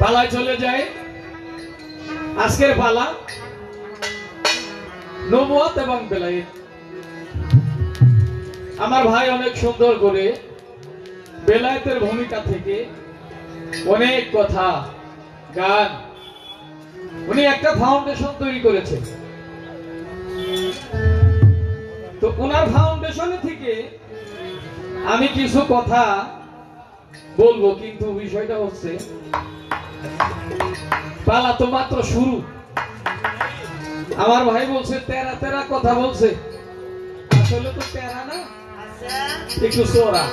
পালায় চলে যায়। আজকের পালা নবুয়ত এবং বেলায়েত। আমার ভাই অনেক সুন্দর করে বেলায়েতের ভূমিকা থেকে অনেক কথা গান উনি একটা ফাউন্ডেশন তৈরি করেছে। তো ওনার ফাউন্ডেশনে থেকে আমি কিছু কথা বলবো, কিন্তু বিষয়টা হচ্ছে পালা তো মাত্র শুরু। আমার ভাই বলছে তেরা তেরা কথা বলছে, আসলে তো তেরা না, একটু চোরা।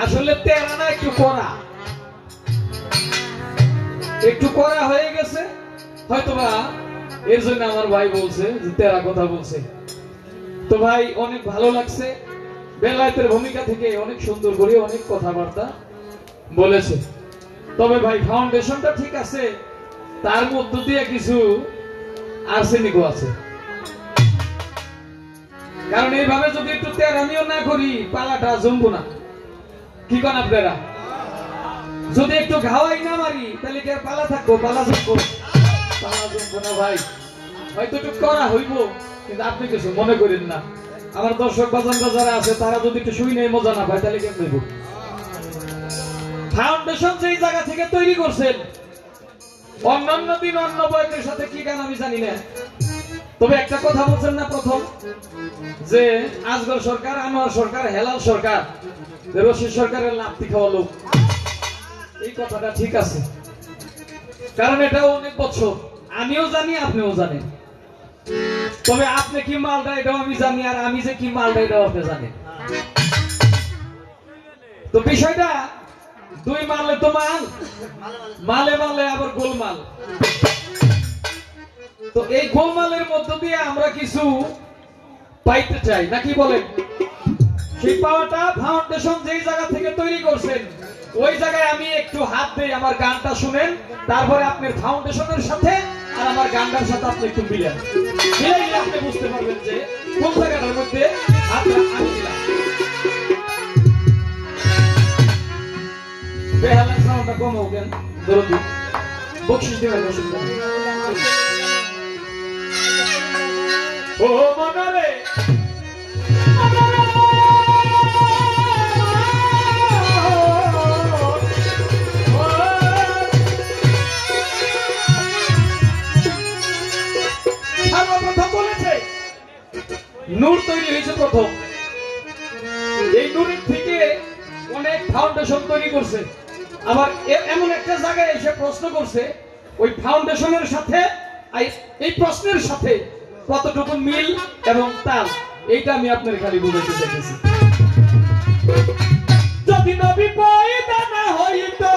আসলে তেরা না, একটু করা, একটু করা হয়ে গেছে হয়তোবা, এর জন্য আমার ভাই বলছে যে তেরা কথা বলছে। তো ভাই অনেক ভালো লাগছে, বেলায়েতের ভূমিকা থেকে অনেক সুন্দর করে অনেক কথাবার্তা বলেছে। তবে ভাই ফাউন্ডেশনটা ঠিক আছে, তার মধ্য দিয়ে কিছু আর্সেনিকও আছে। কারণ এইভাবে যদি একটু তেরামিও না করি পালাটা জমবো না। কি কন আপনারা? যদি একটু ঘাওয়াই না মারি তাহলে কি আর পালা থাকবো? পালা জমবো? পালা জমবো না ভাই। হয়তো একটু করা হইব, কিন্তু আপনি কিছু মনে করেন না। আমার দর্শক বাজানরা যারা আছে তারা যদি একটু শুই নেই মজা না পায় তাহলে কেমন হইব? ফাউন্ডেশন যেই জায়গা থেকে তৈরি করছেন, অন্যান্য দিন অন্য বয়সের সাথে কি গান আমি জানি না, তবে একটা কথা বলছেন না প্রথম, যে আজগর সরকার, আনোয়ার সরকার, হেলাল সরকার, রশিদ সরকারের লাত্তি খাওয়া লোক। এই কথাটা ঠিক আছে, কারণ এটাও অনেক বছর আমিও জানি আপনিও জানেন। তবে আপনি কি মালটা এটাও আমি জানি, আর আমি যে কি মালটা এটাও আপনি জানেন। তো বিষয়টা দুই মালে তো মাল, মালে মালে আবার গোলমাল। তো এই গোলমালের মধ্য দিয়ে আমরা কিছু পাইতে চাই, নাকি বলেন? সেই পাওয়াটা ফাউন্ডেশন যেই জায়গা থেকে তৈরি করছেন ওই জায়গায় আমি একটু হাত দেই। আমার গানটা শুনেন, তারপরে আপনার ফাউন্ডেশনের সাথে আর আমার গানটার সাথে আপনি একটু মিলেন, মিলাইলে আপনি বুঝতে পারবেন যে কোন জায়গাটার মধ্যে হাতটা আমি দিলাম। বেহালার সাউন্ডটা কম হোক, দরদি বকশিস দিবেন। ও মনারে সর্বপ্রথম বলেছে নূর তৈরি হয়েছে প্রথম। এই নূরের থেকে অনেক ফাউন্ডেশন তৈরি করছে। আবার এমন একটা জায়গায় এসে প্রশ্ন করছে, ওই ফাউন্ডেশনের সাথে এই প্রশ্নের সাথে কতটুকু মিল এবং তাল, এইটা আমি আপনার খালি বুঝাইতে চাইতেছি। যদি নবী পয়দা না হইতো,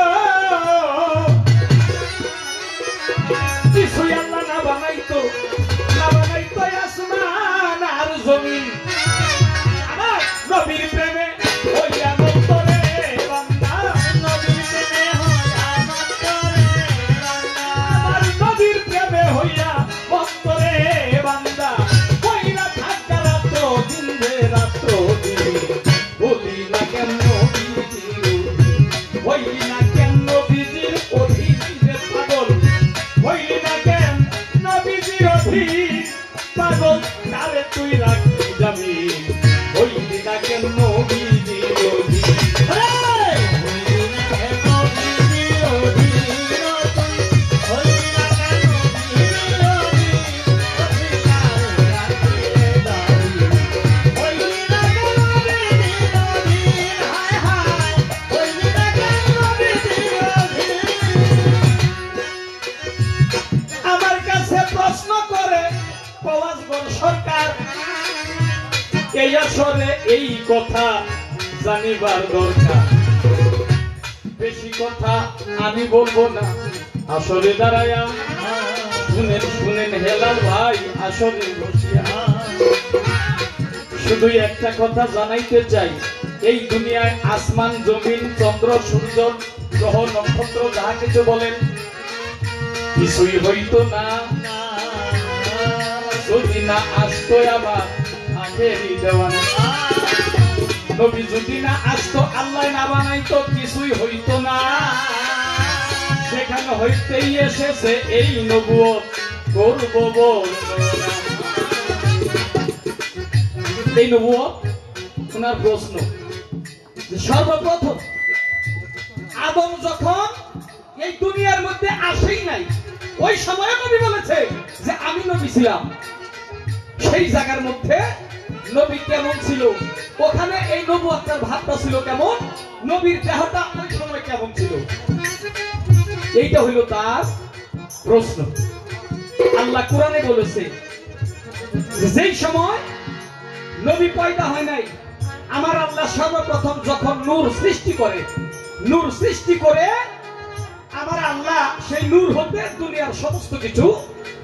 কিছুই আল্লাহ না বানাইতো, না বানাইতো আসমান আর জমিন, আমার নবীর প্রেমে হইয়া মন্তরে বান্দা, নবীর প্রেমে হইয়া মন্তরে বান্দা, আমার নবীর প্রেমে হইয়া মন্তরে বান্দা, কইরা থাকা রাত্র দিন রে রাত্র দিন, বলি না কেন নবীজির, হইলি না কেন নবীজির অধীন রে পাগল, হইলি না কেন নবীজির অধীন পাগল, তারে তুই রাখি যাবি, হইলি না কেন নবীজির অধীন, হইলি না কেন নবীজির অধীন, হইলি না কেন নবীজির অধীন, তারে রাখি যাবি, হইলি না কেন নবীজির অধীন, হায় হায়, হইলি না কেন নবীজির অধীন। আমার কাছে প্রশ্ন করে পওয়াজগর সরকার, এই আসরে এই কথা জানিবার দরকার। বেশি কথা আমি বলবো না, আসরে দাঁড়ায়া শুনেন শুনেন হেলাল ভাই, আসরে বসিয়া শুধু একটা কথা জানাইতে চাই, এই দুনিয়ায় আসমান জমিন চন্দ্র সূর্য গ্রহ নক্ষত্র যাহা কিছু বলেন কিছুই হইতো না যদি না আসতো আবার আখেরি দেওয়ানা। নবী যদি না আসতো, আল্লাহ না বানাইতো, কিছুই হইতো না। সেখানে হইতেই এসেছে এই নবুয়ত করব বর্ণনা। এই নবুয়ত ওনার প্রশ্ন, সর্বপ্রথম আদম যখন এই দুনিয়ার মধ্যে আসেই নাই, ওই সময় নবী বলেছে যে আমি নবী ছিলাম। সেই জায়গার মধ্যে নবী কেমন ছিল, ওখানে এই নবুয়তের ভাবটা ছিল কেমন, নবীর দেহটা ওই সময় কেমন ছিল, এইটা হইল তার প্রশ্ন। আল্লাহ কোরআনে বলেছে যেই সময় নবী পয়দা হয় নাই, আমার আল্লাহ সর্বপ্রথম যখন নূর সৃষ্টি করে, নূর সৃষ্টি করে আমার আল্লাহ সেই নূর হতে দুনিয়ার সমস্ত কিছু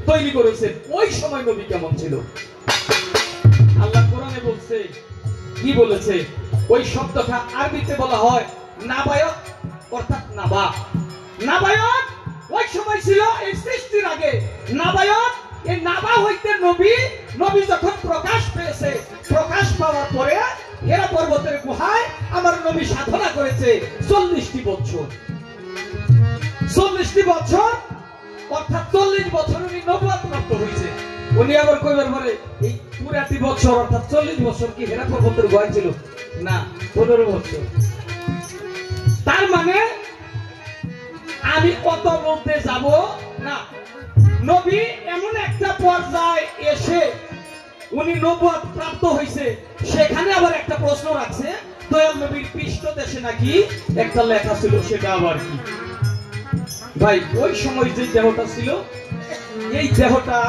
তৈরি করেছে। ওই সময় নবী কেমন ছিল আল্লাহ কোরআনে বলছে, কি বলেছে? ওই শব্দটা আরবিতে বলা হয় নাবায়ত, অর্থাৎ নাবা। নাবায়ত ওই সময় ছিল এই সৃষ্টির আগে। নাবায়ত, এই নাবা হইতে নবী, নবী যখন প্রকাশ পেয়েছে, প্রকাশ পাওয়ার পরে হেরা পর্বতের গুহায় আমার নবী সাধনা করেছে 40টি বছর। 40টি বছর অর্থাৎ 40 বছর উনি নবুয়ত প্রাপ্ত হয়েছে। উনি আবার কইবার পরে এই পুরাটি বছর অর্থাৎ 40 বছর কি হেরা পর্বতের গুহায় ছিল না, 15 বছর। তার মানে আমি কত বলতে যাব না, নবী এমন একটা পর্যায়ে এসে উনি নবুয়ত প্রাপ্ত হয়েছে। সেখানে আবার একটা প্রশ্ন রাখছে, দয়াল নবীর পৃষ্ঠদেশে নাকি একটা লেখা ছিল, সেটা আবার কি? ভাই ওই সময় যে দেহটা ছিল, এই দেহটা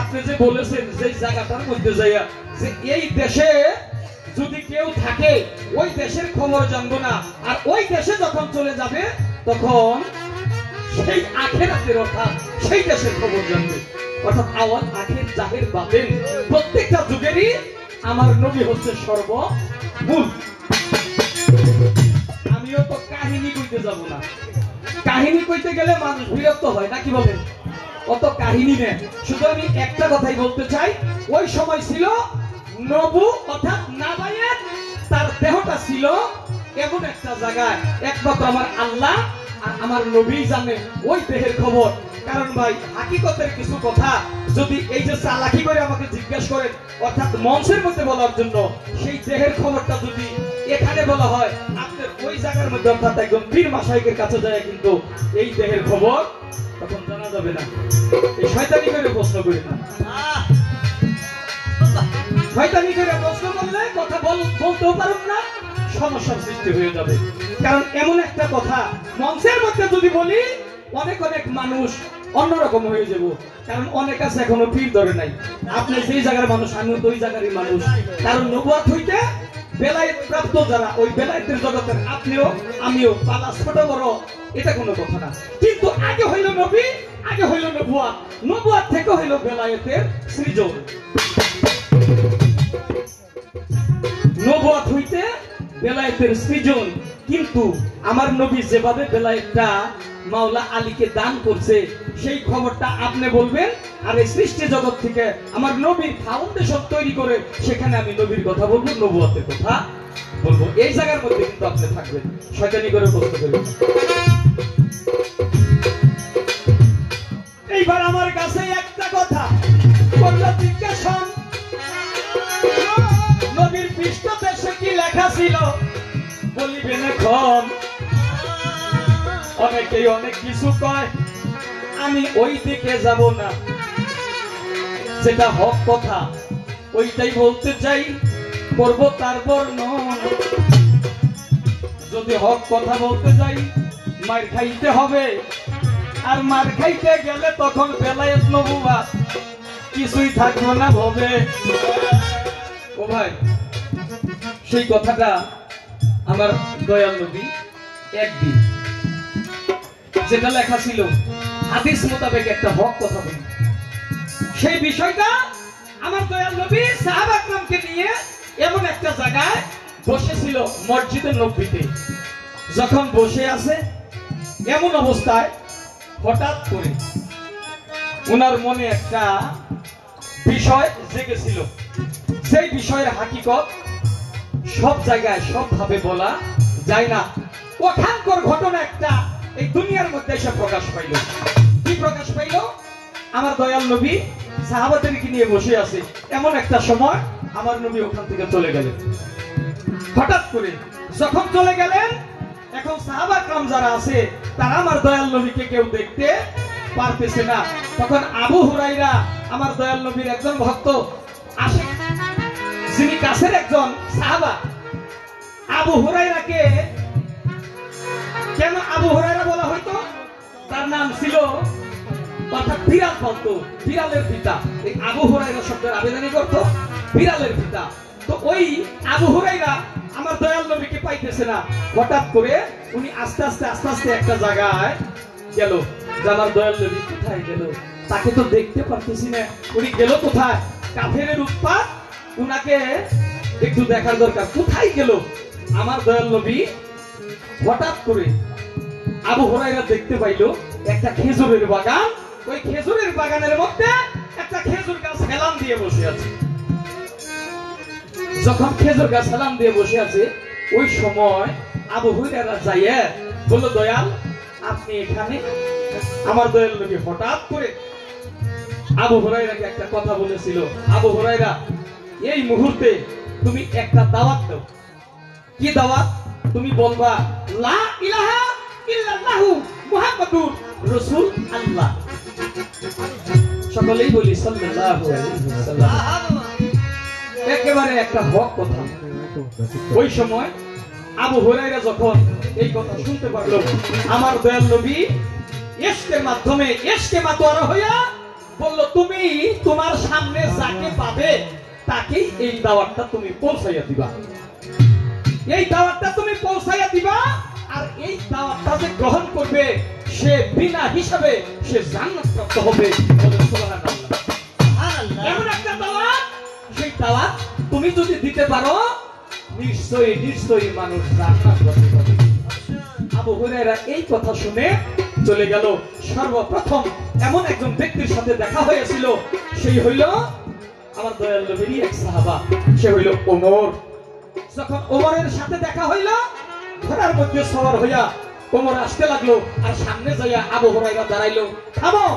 আপনি যে বলেছেন যে জায়গাটার মধ্যে যাইয়া যে এই দেশে যদি কেউ থাকে ওই দেশের খবর জানবো না, আর ওই দেশে যখন চলে যাবে তখন সেই আখিরাতের অর্থাৎ সেই দেশের খবর জানবে। অর্থাৎ আওয়াজ আখির জাহির বাতিন প্রত্যেকটা যুগেরই আমার নবী হচ্ছে সর্বমূল। আমিও তো কাহিনী কইতে যাব না, কাহিনী কইতে গেলে মানুষ বিরক্ত হয় নাকি বলেন? অত কাহিনী নেই, শুধু আমি একটা কথাই বলতে চাই, ওই সময় ছিল নবু অর্থাৎ নাবায়েত, তার দেহটা ছিল এমন একটা জায়গায় একমাত্র আমার আল্লাহ আর আমার নবী জানে ওই দেহের খবর। কারণ ভাই হাকিকতের কিছু কথা যদি এই যে চালাকি করে আমাকে জিজ্ঞাসা করেন অর্থাৎ মঞ্চের মধ্যে বলার জন্য, সেই দেহের খবরটা যদি এখানে বলা হয় আপনার ওই জায়গার মধ্যে অর্থাৎ একদম পীর মাশায়েখের কাছে যায় কিন্তু এই দেহের খবর তখন জানা যাবে না। এই শয়তানি করে প্রশ্ন করি না, শয়তানি করে প্রশ্ন করলে কথা বলতেও পারুন না, সমস্যার সৃষ্টি হয়ে যাবে। কারণ এমন একটা কথা মঞ্চের মধ্যে যদি বলি অনেক অনেক মানুষ অন্যরকম হয়ে যাব, কারণ অনেক আছে এখনো পীর ধরে নাই। আপনি যেই জায়গার মানুষ, আমিও তো ওই জায়গারই মানুষ। কারণ নবুয়ত হইতে বেলায়েত প্রাপ্ত যারা, ওই বেলায়েতের জগতের আপনিও আমিও পালা ছোট বড় এটা কোনো কথা না। কিন্তু আগে হইল নবী, আগে হইল নবুয়ত, নবুয়ত থেকে হইল বেলায়েতের সৃজন। নবুয়ত হইতে বেলায়েতের সৃজন। কিন্তু আমার নবী যেভাবে বেলায়েতটা মাওলা আলীকে দান করছে সেই খবরটা আপনি বলবেন, আর এই সৃষ্টি জগৎ থেকে আমার নবীর ফাউন্ডেশন তৈরি করে সেখানে আমি নবীর কথা বলবো, নবুয়তের কথা বলবো। এই জায়গার মধ্যে কিন্তু আপনি থাকবেন, শয়তানি করে প্রশ্ন করবেন। এইবার আমার কাছে একটা কথা বললো, জিজ্ঞাসা নবীর পৃষ্ঠদেশে কি লেখা ছিল বলিবেন এখন? অনেকেই অনেক কিছু কয়, আমি ওই দিকে যাব না, যেটা হক কথা ওইটাই বলতে চাই, করব তার বর্ণনা। যদি হক কথা বলতে যাই মার খাইতে হবে, আর মার খাইতে গেলে তখন বেলায়েত নবুয়ত কিছুই থাকবে না হবে। ও ভাই সেই কথাটা আমার দয়াল নবী একদিন যেটা লেখা ছিল হাদিস মোতাবেক একটা হক কথা বলি, সেই বিষয়টা আমার দয়াল নবী সাহাবা کرامকে নিয়ে এমন একটা জায়গায় বসেছিল মসজিদে নববীতে। যখন বসে আছে এমন অবস্থায় হঠাৎ করে ওনার মনে একটা বিষয় জেগেছিল, সেই বিষয়ের হাকিকত সব জায়গায় সবভাবে বলা যায় না। ওখানকার ঘটনা একটা এই দুনিয়ার মধ্যে এসে প্রকাশ পাইল। কি প্রকাশ পাইল? আমার দয়াল নবী সাহাবাদেরকে নিয়ে বসে আছে, এমন একটা সময় আমার নবী ওখান থেকে চলে গেলেন। হঠাৎ করে যখন চলে গেলেন, এখন সাহাবা کرام যারা আছে তারা আমার দয়াল নবীকে কেউ দেখতে পারতেছে না। তখন আবু হুরায়রা আমার দয়াল নবীর একজন ভক্ত আশিক, যিনি কাছের একজন সাহাবা। আবু হুরায়রাকে কেন আবু হুরায়রা বলা হইতো? তার নাম ছিল, অর্থাৎ বিড়াল বলতো, বিড়ালের পিতা। এই আবু হুরায়রা শব্দের আবেদনই করতো বিড়ালের পিতা। তো ওই আবু হুরায়রা আমার দয়াল নবীকে পাইতেছে না। হঠাৎ করে উনি আস্তে আস্তে একটা জায়গায় গেল। আমার দয়াল নবী কোথায় গেল? তাকে তো দেখতে পারতেছি না। উনি গেল কোথায়? কাফেরের উৎপাত, উনাকে একটু দেখার দরকার। কোথায় গেল আমার দয়াল নবী? হঠাৎ করে আবু হুরায়রা দেখতে পাইলো একটা খেজুরের বাগান। ওই খেজুরের বাগানের মধ্যে একটা খেজুর গাছ হেলান দিয়ে বসে আছে। যখন খেজুর গাছ হেলান দিয়ে বসে আছে, ওই সময় আবু হুরায়রা যাইয়া বলল, দয়াল আপনি এখানে? আমার দয়াল নবী হঠাৎ করে আবু হুরায়রাকে একটা কথা বলেছিল, আবু হুরায়রা এই মুহূর্তে তুমি একটা দাওয়াত দাও। কি দাওয়াত? তুমি বলবা লা ইলাহা ইল্লাল্লাহু মুহাম্মাদুর রাসূলুল্লাহ। সকলেই বলি সাল্লাল্লাহু আলাইহি ওয়াসাল্লাম। একেবারে একটা হক কথা। ওই সময় আবু হুরায়রা যখন এই কথা শুনতে পারলো, আমার দয়াল নবী ইশকের মাধ্যমে ইশকে মাতোয়ারা হইয়া বলল, তুমি তোমার সামনে যাকে পাবে তাকেই এই দাওয়াতটা তুমি পৌঁছাইয়া দিবা। এই দাওয়াতটা তুমি পৌঁছাইয়া দিবা, আর এই দাওয়াতটা যে গ্রহণ করবে সে বিনা হিসাবে সে জান্নাত প্রাপ্ত হবে। সুবহানাল্লাহ। এমন একটা দাওয়াত, সেই দাওয়াত তুমি যদি দিতে পারো নিশ্চয়ই মানুষ জান্নাতবাসী হবে। আবু হুরায়রা এই কথা শুনে চলে গেল। সর্বপ্রথম এমন একজন ব্যক্তির সাথে দেখা হয়েছিল, সেই হইল আমার দয়াল নবীর এক সাহাবা, সে হইল ওমর। যখন ওমরের সাথে দেখা হইল, ঘোড়ার মধ্যে সওয়ার হইয়া ওমর আসতে লাগলো, আর সামনে যাইয়া আবু হুরায়রা দাঁড়াইলো, থামো,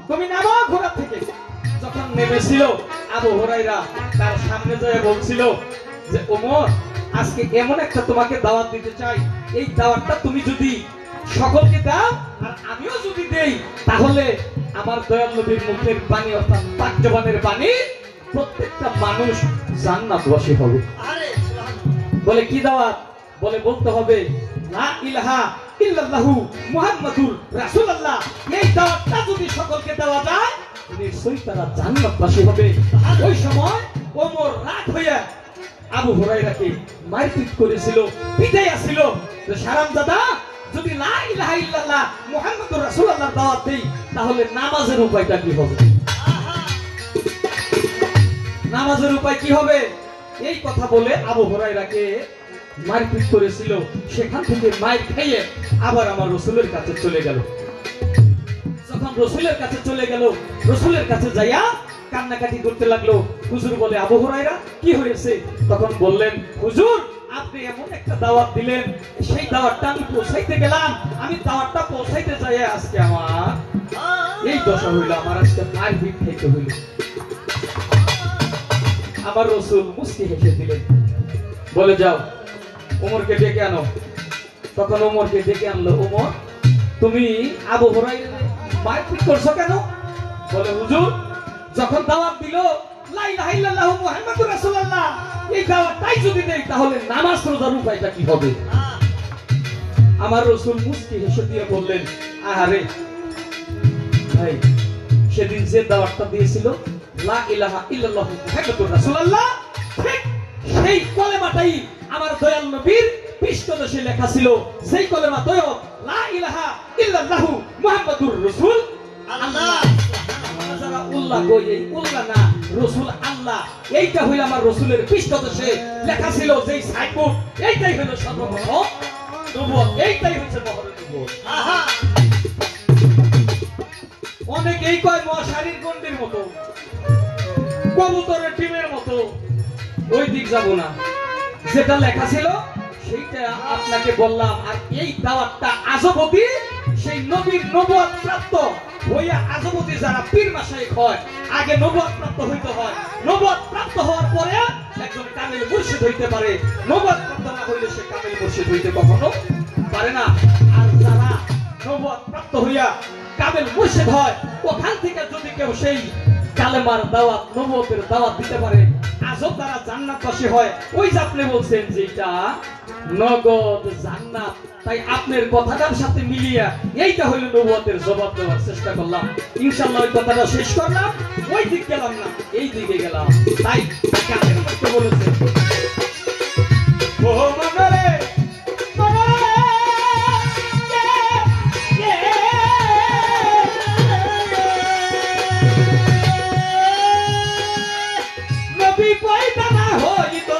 তুমি নামো ঘোড়া থেকে। যখন নেমেছিল, আবু হুরায়রা তার সামনে যাইয়া বলছিল যে ওমর, আজকে এমন একটা তোমাকে দাওয়াত দিতে চাই, এই দাওয়াতটা তুমি যদি সকলকে দাও আর আমিও যদি দেই, তাহলে আমার দয়াল নবীর মুখের বাণী অর্থাৎ পাক জবানের বাণী প্রত্যেকটা মানুষ জান্নাতবাসী হবে। বলে কি দাওয়াত? বলে বলতে হবে লা ইলাহা ইল্লাল্লাহু মুহাম্মাদুর রাসূলুল্লাহ। এই দাওয়াতটা যদি সকলকে দেওয়া যায় নিশ্চয়ই তারা জান্নাতবাসী হবে। ওই সময় ওমর রাগ হইয়া আবু হুরায়রাকে মারপিট করেছিল, পিটাইয়াছিল যে হারামজাদা, যদি লা ইলাহা ইল্লাল্লাহ মুহাম্মাদুর রাসূলুল্লাহ দাওয়াত দেই তাহলে নামাজের উপায়টা কি হবে? নামাজের উপায় কি হবে? এই কথা বলে আবু হুরায়রাকে মারপিট করেছিল। সেখান থেকে মার খেয়ে আবার আমার রাসূলের কাছে চলে গেল। যখন রাসূলের কাছে চলে গেল, রাসূলের কাছে যাইয়া কান্নাকাটি করতে লাগলো। হুজুর বলে, আবু হুরায়রা কি হয়েছে? তখন বললেন, হুজুর আপনি এমন একটা দাওয়াত দিলেন, সেই দাওয়াতটা আমি পৌঁছাইতে গেলাম, আমি দাওয়াতটা পৌঁছাইতে যাই আজকে আমার এই দশা হইল, আমার আজকে মারপিট খাইতে হইল। আমার রাসূল মুস্কি হেসে দিলেন, বলে যাও ওমরকে ডেকে আনো। তখন ওমরকে ডেকে আনলো। ওমর, তুমি আবু হুরায়রা মারপিট করছো কেন? বলে হুজুর, যখন দাওয়াত দিল লা ইলাহা ইল্লাল্লাহু মুহাম্মাদুর রাসূলুল্লাহ, এই দাওয়াতটাই যদি দেই তাহলে নামাজ রোজার উপায়টা কি হবে? আমার রাসূল মুস্কি হেসে দিয়ে বললেন, আহারে ভাই, সেদিন যে দাওয়াতটা দিয়েছিল লা ইলাহা ইল্লাল্লাহু মুহাম্মাদুর রাসূলুল্লাহ, ঠিক সেই কলেমাটাই আমার দয়াল নবীর পৃষ্ঠদেশে লেখা ছিল। সেই কলেমাটাই লা ইলাহা ইল্লাল্লাহু মুহাম্মাদুর রাসূলুল্লাহ। যারা উল্লাহ কই, এই উল্লাহ না, রাসূল আল্লাহ, এইটা হইল আমার রাসূলের পৃষ্ঠদেশে লেখা ছিল। যেই সাইনবোর্ড, এইটাই হইল সর্বপ্রথম নবুয়ত, এইটাই হচ্ছে মহরের নবুয়ত। অনেকেই কয় মশারির গন্ডির মতো, কবুতরের ডিমের মতো, ওই দিক যাব না। যেটা লেখা ছিল সেইটা আপনাকে বললাম। আর এই দাওয়াতটা আজবতি, সেই নবীর নবুয়ত প্রাপ্ত হইয়া আজবতি যারা পীর মাশায়েখ হয়, আগে নবুয়ত প্রাপ্ত হইতে হয়, নবুয়ত প্রাপ্ত হওয়ার পরে একজন কামিল মুর্শিদ হইতে পারে। নবুয়ত প্রাপ্ত না হইলে সে কামিল মুর্শিদ হইতে কখনো পারে না। আর যারা নবুয়ত প্রাপ্ত হইয়া কামিল মুর্শিদ হয়, ওখান থেকে যদি কেউ সেই কালেমার দাওয়াত, নবুয়তের দাওয়াত দিতে পারে, আজও তারা জান্নাতবাসী হয়। ওই যে আপনি বলছেন যে এটা নগদ জান্নাত, তাই আপনার কথাটার সাথে মিলিয়ে এইটা হইল নবুয়তের জবাব দেওয়ার চেষ্টা করলাম। ইনশাআল্লাহ ওই কথাটা শেষ করলাম, ওই দিক গেলাম না, এই দিকে গেলাম। তাই কাদের মধ্যে বলেছে ও মনরে নবী পয়দা না হইতো,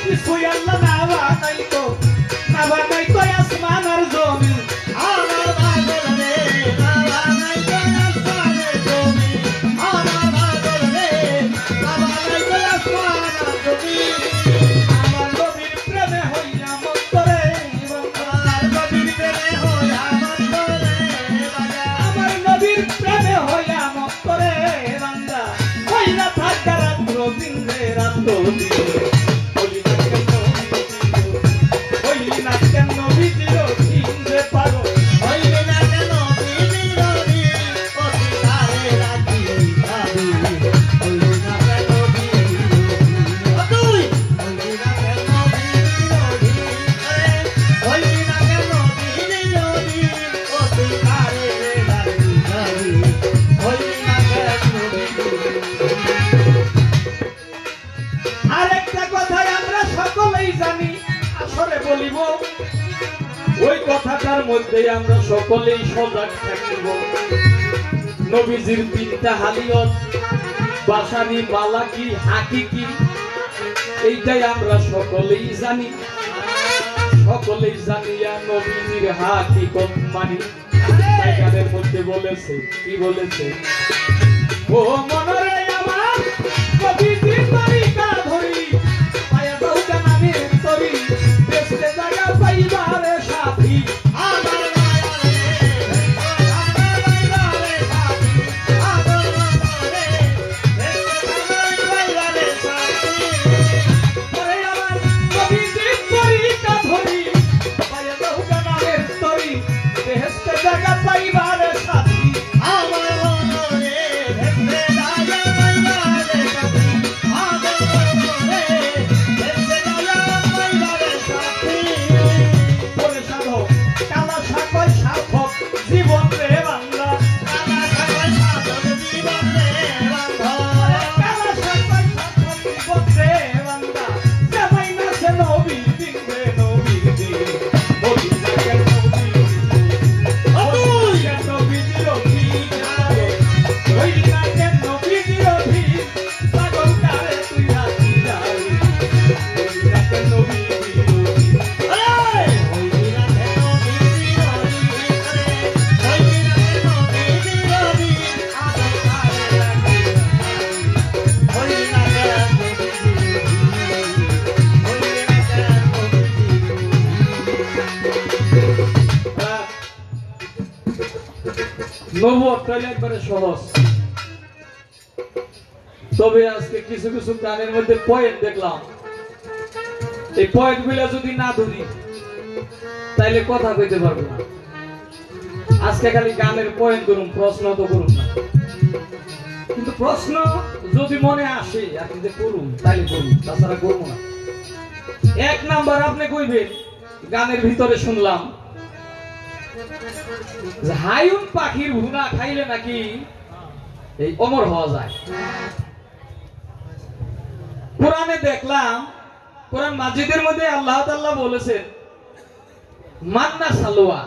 কিছুই আল্লাহ না বানাইতো, না বানাইতো আসমান আর জমিন। আমার পাগল রে, না বানাইতো আসমান আর জমিন। আমার পাগল রে, না বানাইতো আসমান আর জমিন। আমার নবীর প্রেমে হইয়া মন্তরে, আমার নবীর প্রেমে হইয়া মন্তরে, আমার নবীর প্রেমে হইয়া মন্তরে বান্দা হইলা থাকা রাত্র দিন রে রাত্র দিন। বলিব ওই কথাটার মধ্যে আমরা সকলেই সজাগ থাকিব। নবীজির তিনটা হালিয়ত, বাসানি, মালাকি, হাকিকি, এইটাই আমরা সকলেই জানি। সকলেই জানিয়া নবীজির হাকিকত মানি। তাই গানের মধ্যে বলেছে, কি বলেছে? ও মনরে আমার নবীজির তরিকা ধরি, পায়া দাও জানানের তরি, বেস্তে জায়গা পাইবারে সাথী। আমার একবারে সহজ। তবে আজকে কিছু কিছু গানের মধ্যে পয়েন্ট দেখলাম, এই পয়েন্ট গুলা যদি না ধরি তাইলে কথা কইতে পারবো না। আজকে খালি গানের পয়েন্ট ধরুন, প্রশ্ন তো করুন না। কিন্তু প্রশ্ন যদি মনে আসে আপনি যে করুন তাইলে করুন, তাছাড়া করবো না। এক নাম্বার আপনি কইবেন, গানের ভিতরে শুনলাম হায়ুন পাখির ভুনা খাইলে নাকি এই অমর হওয়া যায়। কোরআনে দেখলাম, কোরআন মাজিদের মধ্যে আল্লাহ তাআলা বলেছেন মান্না সালোয়া,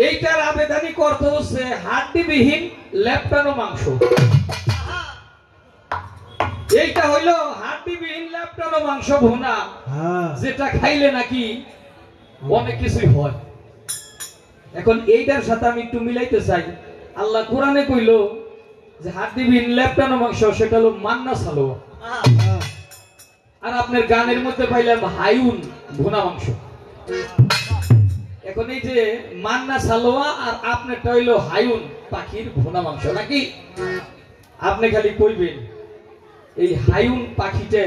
এইটার আবেদনিক অর্থ হচ্ছে হাড্ডিবিহীন লেপটানো মাংস। এইটা হইলো হাড্ডিবিহীন লেপটানো মাংস ভুনা, যেটা খাইলে নাকি অনেক কিছুই হয়। এখন এইটার সাথে আমি একটু মিলাইতে চাই। আল্লাহ কোরআনে কইলো যে হাড্ডিবিহীন লেপটানো মাংস, সেটা হলো মান্না সালোয়া। আর আপনার গানের মধ্যে পাইলাম হাইউন ভুনা মাংস। এখন এই যে মান্না সালোয়া আর আপনারটা হইলো হাইউন পাখির ভুনা মাংস নাকি? আপনি খালি কইবেন এই হাইউন পাখিটা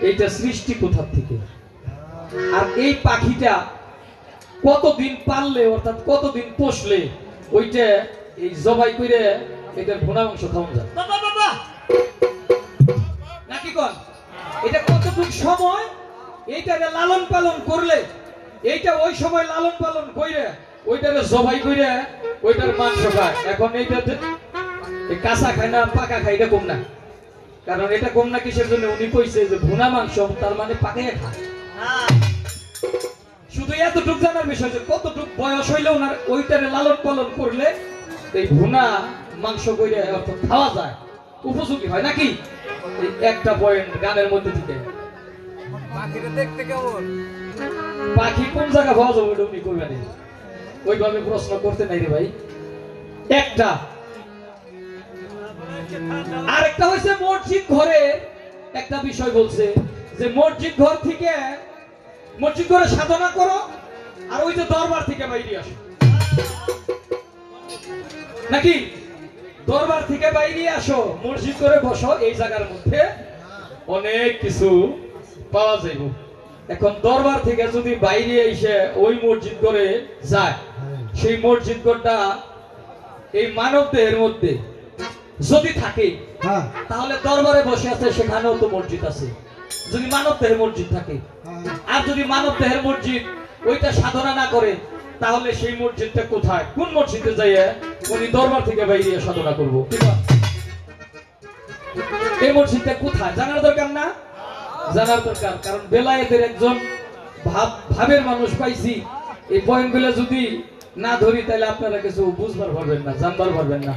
এইটা সৃষ্টি কোথা থেকে, আর এই পাখিটা কতদিন পাললে অর্থাৎ কতদিন পোষলে ওইটা এই জবাই করে এটার ভুনা মাংস খাওয়া যায় নাকি? কোন এটা কতটুকু সময় এইটারে লালন পালন করলে এইটা ওই সময় লালন পালন কইরে ওইটারে জবাই কইরে ওইটার মাংস খায়। এখন এইটাতে কাঁচা খায় না পাকা খায়, এটা কম না। কারণ এটা কম না কিসের জন্য? উনি কইছে যে ভুনা মাংস তার মানে পাকাইয়া খায়। শুধু এতটুক জানার বিষয় যে কতটুক বয়স হইলে ওনার ওইটারে লালন পালন করলে এই ভুনা মাংস কইরে অর্থাৎ খাওয়া যায়, উপযোগী হয় নাকি? এই একটা পয়েন্ট গানের মধ্যে থেকে পাখি কোন জায়গা পাওয়া যাবে ওটা উনি কইবেন, ওইভাবে প্রশ্ন করতে নাই রে ভাই। একটা আরেকটা হইছে মসজিদ ঘরে একটা বিষয় বলছে যে মসজিদ ঘর থেকে মসজিদ ঘরে সাধনা করো আর ওই যে দরবার থেকে বাইরে আসো নাকি? দরবার থেকে বাইরে আসো, মসজিদ করে বসো, এই জায়গার মধ্যে অনেক কিছু পাওয়া যাইব। এখন দরবার থেকে যদি বাইরে এসে ওই মসজিদ করে যায়, সেই মসজিদ ঘরটা এই মানব দেহের মধ্যে যদি থাকে তাহলে দরবারে বসে আছে সেখানেও তো মসজিদ আছে, যদি মানব দেহের মসজিদ থাকে। আর যদি মানব দেহের মসজিদ ওইটা সাধনা না করে তাহলে সেই মসজিদটা কোথায়? কোন মসজিদে যাইয়া উনি দরবার থেকে বাইরে সাধনা করবো? এই মসজিদটা কোথায় জানার দরকার না? জানার দরকার। কারণ বেলায়েতের একজন ভাবের মানুষ পাইছি, এই পয়েন্টগুলো যদি না ধরি তাহলে আপনারা কিছু বুঝবার পারবেন না, জানবার পারবেন না।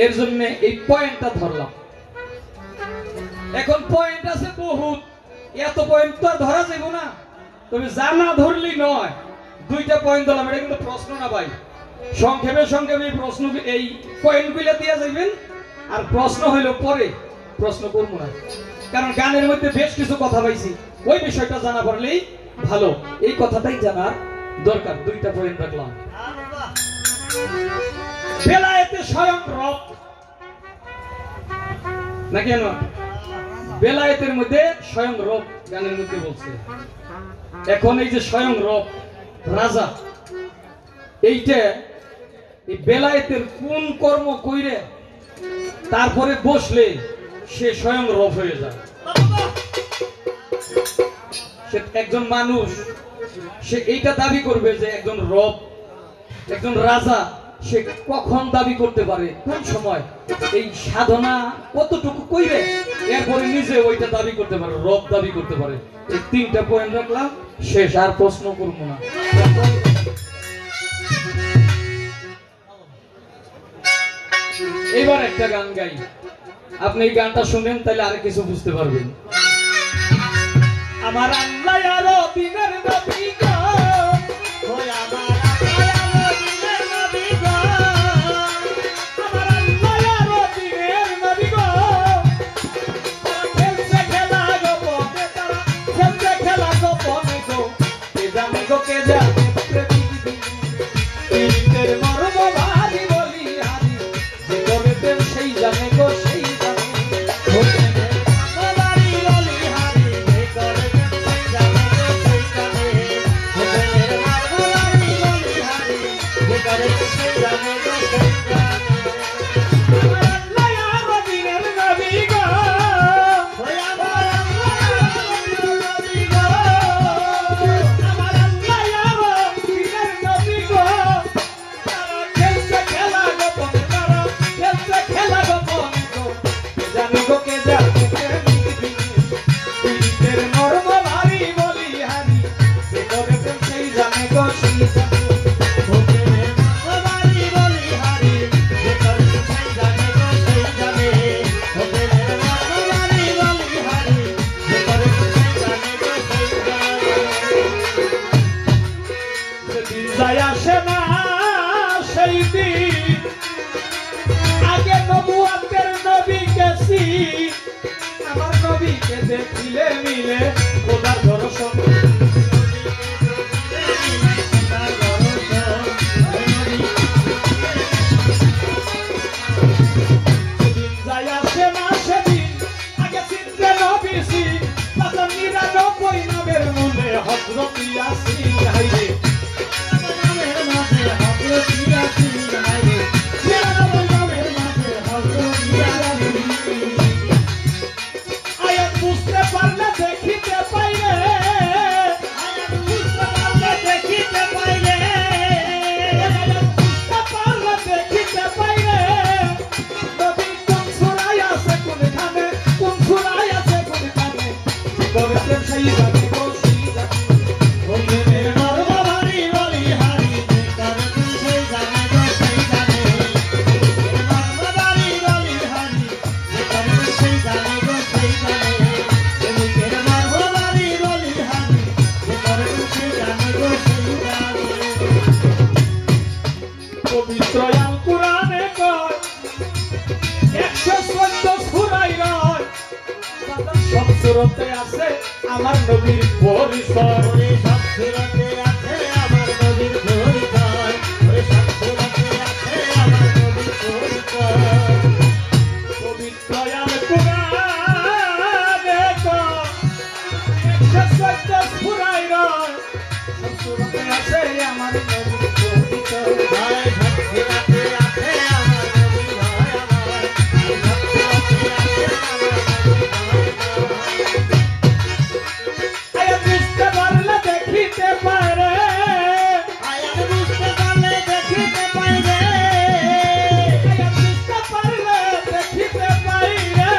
এর জন্য এই পয়েন্টটা ধরলাম। এখন পয়েন্ট আছে বহুত, এত পয়েন্ট তো ধরা যাইব না, তবে জানা ধরলি নয়। দুইটা পয়েন্ট ধরলাম, এটা কিন্তু প্রশ্ন না ভাই। সংক্ষেপে সংক্ষেপে এই প্রশ্ন এই পয়েন্টগুলো দিয়ে যাইবেন, আর প্রশ্ন হইল পরে, প্রশ্ন করবো না। কারণ গানের মধ্যে বেশ কিছু কথা পাইছি, ওই বিষয়টা জানা পারলেই ভালো। এই কথাটাই জানার দরকার। দুইটা পয়েন্ট রাখলাম। বেলায়েতে স্বয়ং রব না কেন? বেলায়েতের মধ্যে স্বয়ং রব গানের মধ্যে বলছে। এখন এই যে স্বয়ং রব রাজা, এইটা এই বেলায়েতের কোন কর্ম কইরে তারপরে বসলে সে স্বয়ং রব হয়ে যায়? সে একজন মানুষ, সে এইটা দাবি করবে যে একজন রব, একজন রাজা, সে কখন দাবি করতে পারে, কোন সময়, এই সাধনা কতটুকু কইরে এরপরে নিজে ওইটা দাবি করতে পারে, রব দাবি করতে পারে। এই তিনটা পয়েন্ট রাখলাম, শেষ। আর প্রশ্ন করবো না। এবার একটা গান গাই, আপনি এই গানটা শুনেন তাহলে আর কিছু বুঝতে পারবেন। আমার আল্লাহ আরো দিনের নবী গো, ওই আমার আগে নবুয়তের নবী গেছি, আমার নবীকে দেখিলে মিলে খোদার দর্শন সেদিন যাই আসে না সেদিন আগে চিনতে নবীজি 99 নামের মনে হযরত ইয়াসিন হাইরে নামের মাঝে হযরত ইয়াসিন হাইরে 99 নামের মাঝে হযরত ইয়াসিন আয়াত বুঝতে পারলে দেখিতে পাইলে আয়াত বুঝতে পারলে দেখিতে পাইলে আয়াত বুঝতে পারলে দেখিতে পাইলে নবী কোন সূরায় আছে কোনখানে কোন সূরায় আছে কোনখানে করতে সেই জানে গো সেই জানে ওদের মরবা ভারী বলি হারি করতে সেই জানে গো সেই জানে মরবা ভারী বলি হারি করতে সেই জানে গো সেই জানে ওদের মরবা ভারী বলি হারি করতে সেই জানে গো সেই জানে পবিত্র আল কোরআনে কয় 114 সূরায় রয় সব সূরাতে আছে আমার নবীর পরিচয় সব সূরাতে আছে আমার নবীর পরিচয় সব সূরাতে আছে আমার নবীর পরিচয় পবিত্র আল কোরআনে কয় 114 সূরায় রয় সব সূরাতে আছে আমার নবীর পরিচয় সব সূরাতে আছে আমার নবীর ভয় আমার সব সূরাতে আছে আমার আয়াত বুঝতে পারলে দেখিতে পারে আয়াত বুঝতে পারলে দেখিতে পাইরে আয়াত বুঝতে পারলে দেখিতে পাইরে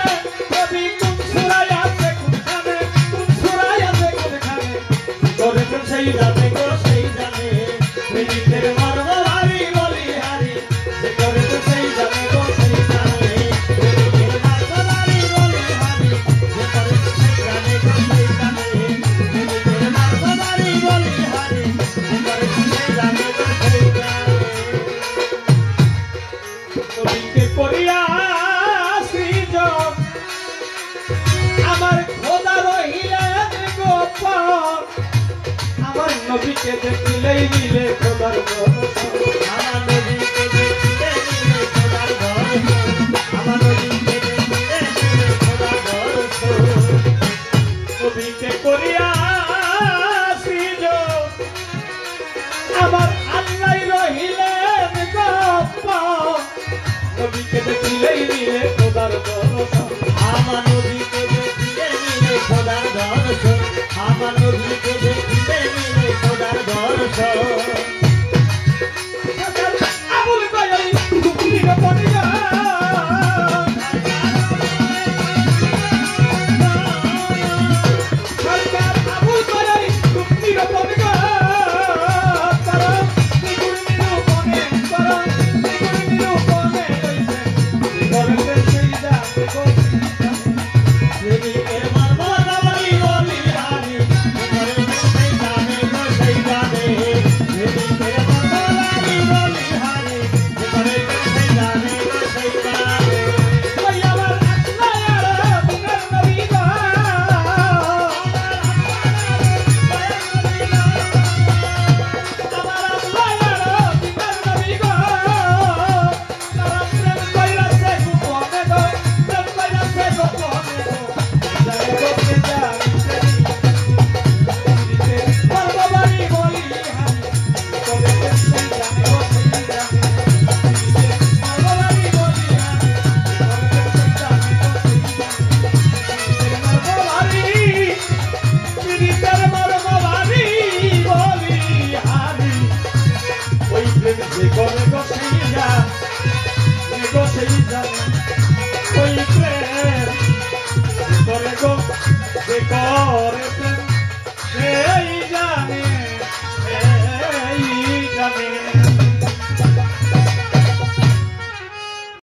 কবি কোন সূরায় আছে কোনখানে কোন সূরায় আছে কোনখানে করে তো সেই জানে গো সেই জানে নিজের মর্ম ভারী বলি হারি করে তো সেই জানে গো সেই জানে নিজের মর্ম ভারী বলি হারি করে তো সেই জানে গো সেই জানে নিজের মর্ম ভারী বলি হারি করে তো সেই জানে গো সেই জানে কবিকে করিয়া সৃজন আমার খোদা রহিলেন গোপন আমার নবীকে দেখিলেই মিলে খোদার দর্শন আমার নবীকে দেখিলে মিলে খোদার দর্শন আমার নবীকে দেখিলে মিলে খোদার দর্শন নবীকে করিয়া সৃজন আমার আল্লাহ রহিলেন গোপন নবীকে দেখিলেই মিলে খোদার দর্শন আমার নবীকে দেখিলে মিলে খোদার দর্শন আমার নবীকে দেখিলে মিলে খোদার দর্শন আবুল কয়ই কুকুরির পরিয়া সরকার আবুল কয়ই কুকুরির পরিয়া Oy,